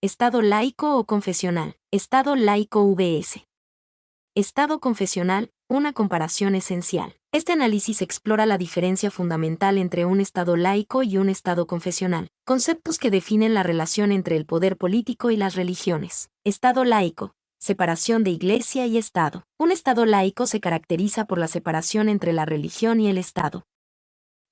Estado laico o confesional. Estado laico vs. Estado confesional, una comparación esencial. Este análisis explora la diferencia fundamental entre un Estado laico y un Estado confesional, conceptos que definen la relación entre el poder político y las religiones. Estado laico. Separación de Iglesia y Estado. Un Estado laico se caracteriza por la separación entre la religión y el Estado.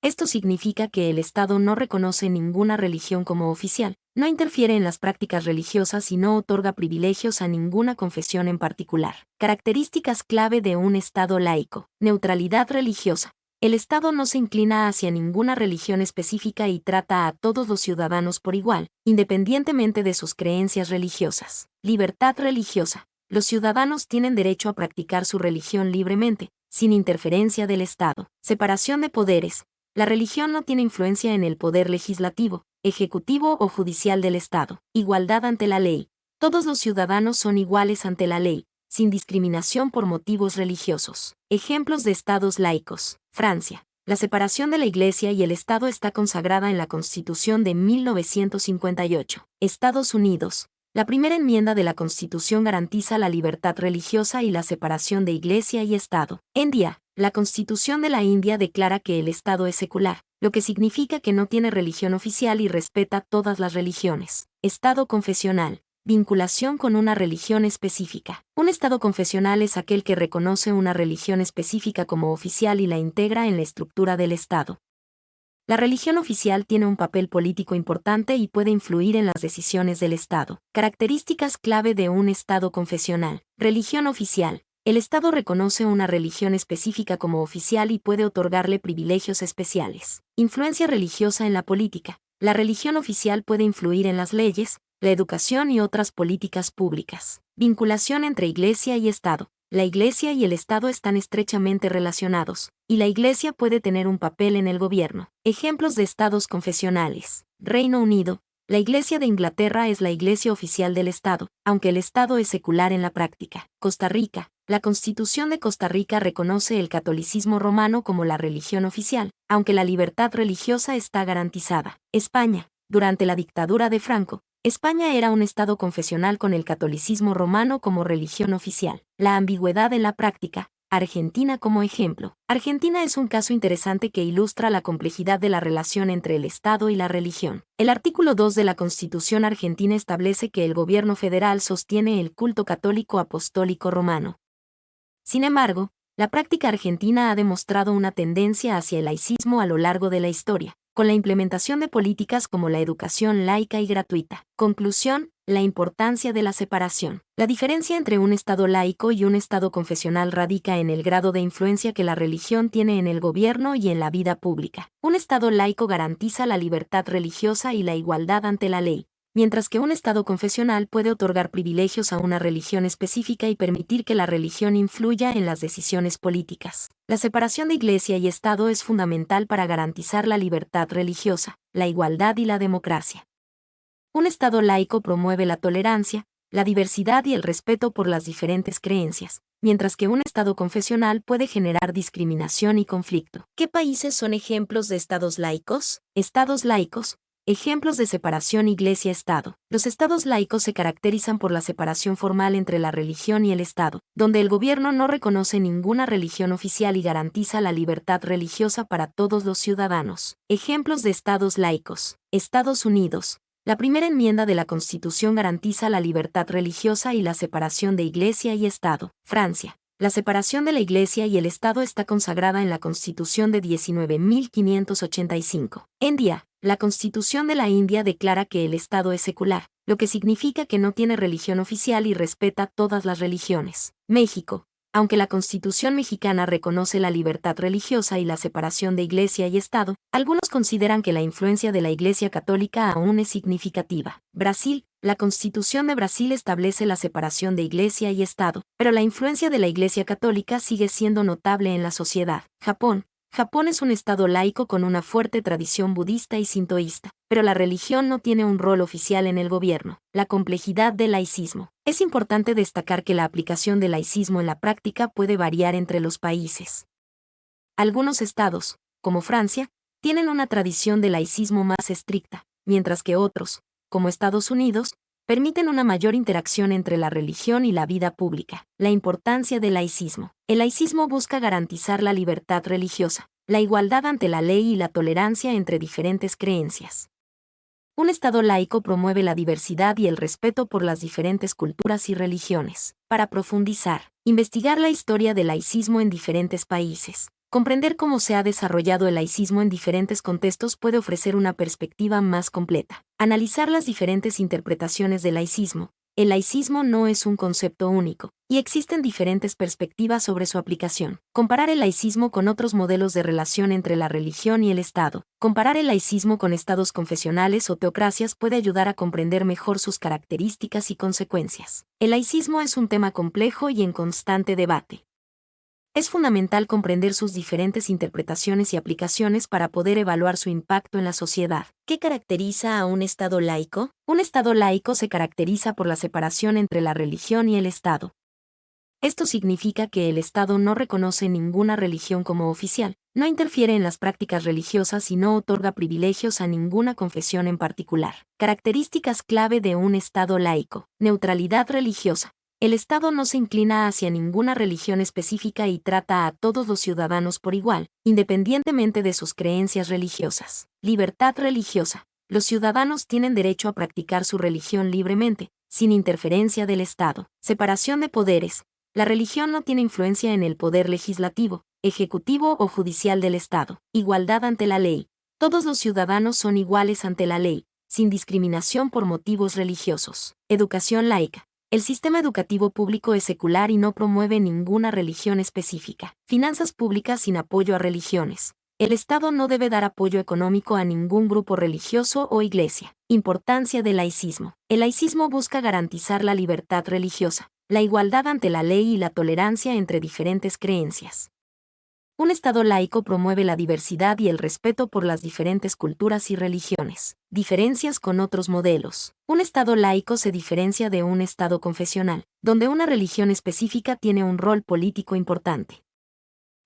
Esto significa que el Estado no reconoce ninguna religión como oficial, no interfiere en las prácticas religiosas y no otorga privilegios a ninguna confesión en particular. Características clave de un Estado laico. Neutralidad religiosa. El Estado no se inclina hacia ninguna religión específica y trata a todos los ciudadanos por igual, independientemente de sus creencias religiosas. Libertad religiosa. Los ciudadanos tienen derecho a practicar su religión libremente, sin interferencia del Estado. Separación de poderes. La religión no tiene influencia en el poder legislativo, ejecutivo o judicial del Estado. Igualdad ante la ley. Todos los ciudadanos son iguales ante la ley, sin discriminación por motivos religiosos. Ejemplos de estados laicos. Francia. La separación de la Iglesia y el Estado está consagrada en la Constitución de 1958. Estados Unidos. La primera enmienda de la Constitución garantiza la libertad religiosa y la separación de Iglesia y Estado. India. La Constitución de la India declara que el Estado es secular, lo que significa que no tiene religión oficial y respeta todas las religiones. Estado confesional. Vinculación con una religión específica. Un Estado confesional es aquel que reconoce una religión específica como oficial y la integra en la estructura del Estado. La religión oficial tiene un papel político importante y puede influir en las decisiones del Estado. Características clave de un Estado confesional. Religión oficial. El Estado reconoce una religión específica como oficial y puede otorgarle privilegios especiales. Influencia religiosa en la política. La religión oficial puede influir en las leyes, la educación y otras políticas públicas. Vinculación entre Iglesia y Estado. La Iglesia y el Estado están estrechamente relacionados, y la Iglesia puede tener un papel en el gobierno. Ejemplos de estados confesionales. Reino Unido. La Iglesia de Inglaterra es la iglesia oficial del Estado, aunque el Estado es secular en la práctica. Costa Rica. La Constitución de Costa Rica reconoce el catolicismo romano como la religión oficial, aunque la libertad religiosa está garantizada. España. Durante la dictadura de Franco, España era un Estado confesional con el catolicismo romano como religión oficial. La ambigüedad en la práctica. Argentina como ejemplo. Argentina es un caso interesante que ilustra la complejidad de la relación entre el Estado y la religión. El artículo 2 de la Constitución argentina establece que el gobierno federal sostiene el culto católico apostólico romano. Sin embargo, la práctica argentina ha demostrado una tendencia hacia el laicismo a lo largo de la historia, con la implementación de políticas como la educación laica y gratuita. Conclusión, la importancia de la separación. La diferencia entre un Estado laico y un Estado confesional radica en el grado de influencia que la religión tiene en el gobierno y en la vida pública. Un Estado laico garantiza la libertad religiosa y la igualdad ante la ley, mientras que un Estado confesional puede otorgar privilegios a una religión específica y permitir que la religión influya en las decisiones políticas. La separación de Iglesia y Estado es fundamental para garantizar la libertad religiosa, la igualdad y la democracia. Un Estado laico promueve la tolerancia, la diversidad y el respeto por las diferentes creencias, mientras que un Estado confesional puede generar discriminación y conflicto. ¿Qué países son ejemplos de estados laicos? Estados laicos. Ejemplos de separación Iglesia-Estado. Los estados laicos se caracterizan por la separación formal entre la religión y el Estado, donde el gobierno no reconoce ninguna religión oficial y garantiza la libertad religiosa para todos los ciudadanos. Ejemplos de estados laicos. Estados Unidos. La primera enmienda de la Constitución garantiza la libertad religiosa y la separación de Iglesia y Estado. Francia. La separación de la Iglesia y el Estado está consagrada en la Constitución de 19.585. India. La Constitución de la India declara que el Estado es secular, lo que significa que no tiene religión oficial y respeta todas las religiones. México. Aunque la Constitución mexicana reconoce la libertad religiosa y la separación de Iglesia y Estado, algunos consideran que la influencia de la Iglesia católica aún es significativa. Brasil. La Constitución de Brasil establece la separación de Iglesia y Estado, pero la influencia de la Iglesia católica sigue siendo notable en la sociedad. Japón. Japón es un estado laico con una fuerte tradición budista y sintoísta, pero la religión no tiene un rol oficial en el gobierno. La complejidad del laicismo. Es importante destacar que la aplicación del laicismo en la práctica puede variar entre los países. Algunos estados, como Francia, tienen una tradición de laicismo más estricta, mientras que otros, como Estados Unidos, permiten una mayor interacción entre la religión y la vida pública. La importancia del laicismo. El laicismo busca garantizar la libertad religiosa, la igualdad ante la ley y la tolerancia entre diferentes creencias. Un Estado laico promueve la diversidad y el respeto por las diferentes culturas y religiones. Para profundizar, investigar la historia del laicismo en diferentes países. Comprender cómo se ha desarrollado el laicismo en diferentes contextos puede ofrecer una perspectiva más completa. Analizar las diferentes interpretaciones del laicismo. El laicismo no es un concepto único, y existen diferentes perspectivas sobre su aplicación. Comparar el laicismo con otros modelos de relación entre la religión y el Estado. Comparar el laicismo con estados confesionales o teocracias puede ayudar a comprender mejor sus características y consecuencias. El laicismo es un tema complejo y en constante debate. Es fundamental comprender sus diferentes interpretaciones y aplicaciones para poder evaluar su impacto en la sociedad. ¿Qué caracteriza a un Estado laico? Un Estado laico se caracteriza por la separación entre la religión y el Estado. Esto significa que el Estado no reconoce ninguna religión como oficial, no interfiere en las prácticas religiosas y no otorga privilegios a ninguna confesión en particular. Características clave de un Estado laico. Neutralidad religiosa. El Estado no se inclina hacia ninguna religión específica y trata a todos los ciudadanos por igual, independientemente de sus creencias religiosas. Libertad religiosa. Los ciudadanos tienen derecho a practicar su religión libremente, sin interferencia del Estado. Separación de poderes. La religión no tiene influencia en el poder legislativo, ejecutivo o judicial del Estado. Igualdad ante la ley. Todos los ciudadanos son iguales ante la ley, sin discriminación por motivos religiosos. Educación laica. El sistema educativo público es secular y no promueve ninguna religión específica. Finanzas públicas sin apoyo a religiones. El Estado no debe dar apoyo económico a ningún grupo religioso o iglesia. Importancia del laicismo. El laicismo busca garantizar la libertad religiosa, la igualdad ante la ley y la tolerancia entre diferentes creencias. Un Estado laico promueve la diversidad y el respeto por las diferentes culturas y religiones. Diferencias con otros modelos. Un Estado laico se diferencia de un Estado confesional, donde una religión específica tiene un rol político importante.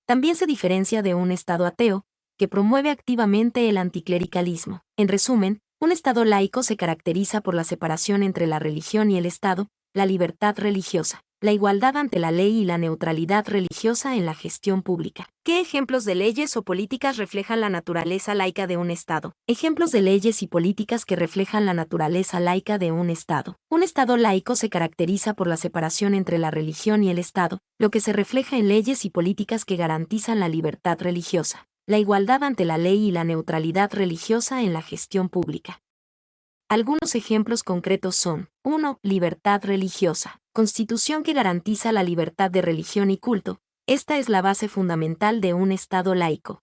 También se diferencia de un Estado ateo, que promueve activamente el anticlericalismo. En resumen, un Estado laico se caracteriza por la separación entre la religión y el Estado, la libertad religiosa, la igualdad ante la ley y la neutralidad religiosa en la gestión pública. ¿Qué ejemplos de leyes o políticas reflejan la naturaleza laica de un Estado? Ejemplos de leyes y políticas que reflejan la naturaleza laica de un Estado. Un Estado laico se caracteriza por la separación entre la religión y el Estado, lo que se refleja en leyes y políticas que garantizan la libertad religiosa, la igualdad ante la ley y la neutralidad religiosa en la gestión pública. Algunos ejemplos concretos son: 1. Libertad religiosa. Constitución que garantiza la libertad de religión y culto. Esta es la base fundamental de un Estado laico.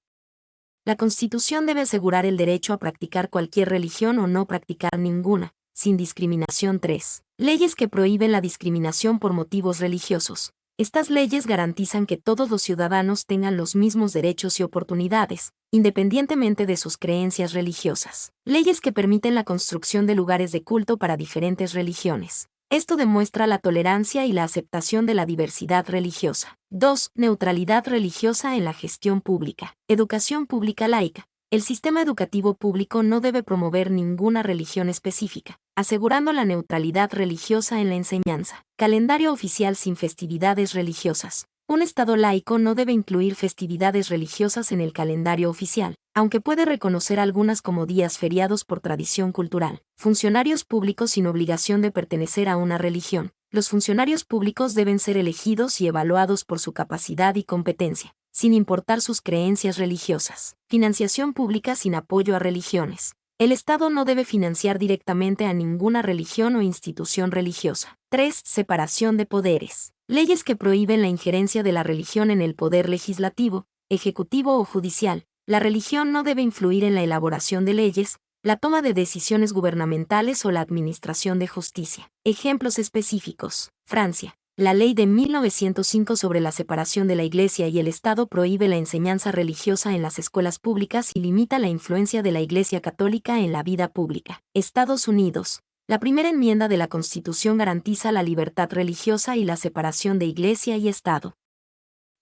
La Constitución debe asegurar el derecho a practicar cualquier religión o no practicar ninguna, sin discriminación. 3. Leyes que prohíben la discriminación por motivos religiosos. Estas leyes garantizan que todos los ciudadanos tengan los mismos derechos y oportunidades, independientemente de sus creencias religiosas. Leyes que permiten la construcción de lugares de culto para diferentes religiones. Esto demuestra la tolerancia y la aceptación de la diversidad religiosa. 2. Neutralidad religiosa en la gestión pública. Educación pública laica. El sistema educativo público no debe promover ninguna religión específica, asegurando la neutralidad religiosa en la enseñanza. Calendario oficial sin festividades religiosas. Un Estado laico no debe incluir festividades religiosas en el calendario oficial, aunque puede reconocer algunas como días feriados por tradición cultural. Funcionarios públicos sin obligación de pertenecer a una religión. Los funcionarios públicos deben ser elegidos y evaluados por su capacidad y competencia, sin importar sus creencias religiosas. Financiación pública sin apoyo a religiones. El Estado no debe financiar directamente a ninguna religión o institución religiosa. 3. Separación de poderes. Leyes que prohíben la injerencia de la religión en el poder legislativo, ejecutivo o judicial. La religión no debe influir en la elaboración de leyes, la toma de decisiones gubernamentales o la administración de justicia. Ejemplos específicos. Francia. La ley de 1905 sobre la separación de la Iglesia y el Estado prohíbe la enseñanza religiosa en las escuelas públicas y limita la influencia de la Iglesia Católica en la vida pública. Estados Unidos. La primera enmienda de la Constitución garantiza la libertad religiosa y la separación de Iglesia y Estado.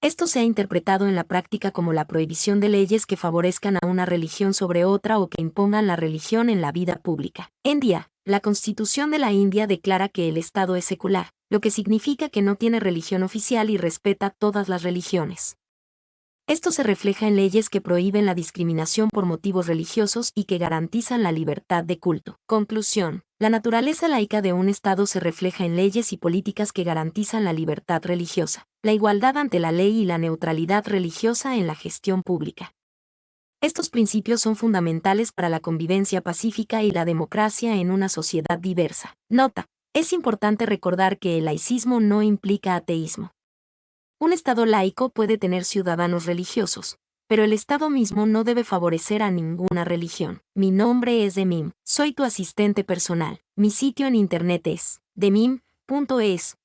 Esto se ha interpretado en la práctica como la prohibición de leyes que favorezcan a una religión sobre otra o que impongan la religión en la vida pública. India. La Constitución de la India declara que el Estado es secular, lo que significa que no tiene religión oficial y respeta todas las religiones. Esto se refleja en leyes que prohíben la discriminación por motivos religiosos y que garantizan la libertad de culto. Conclusión. La naturaleza laica de un Estado se refleja en leyes y políticas que garantizan la libertad religiosa, la igualdad ante la ley y la neutralidad religiosa en la gestión pública. Estos principios son fundamentales para la convivencia pacífica y la democracia en una sociedad diversa. Nota: es importante recordar que el laicismo no implica ateísmo. Un Estado laico puede tener ciudadanos religiosos, pero el Estado mismo no debe favorecer a ninguna religión. Mi nombre es Demim, soy tu asistente personal. Mi sitio en internet es demim.es.tl.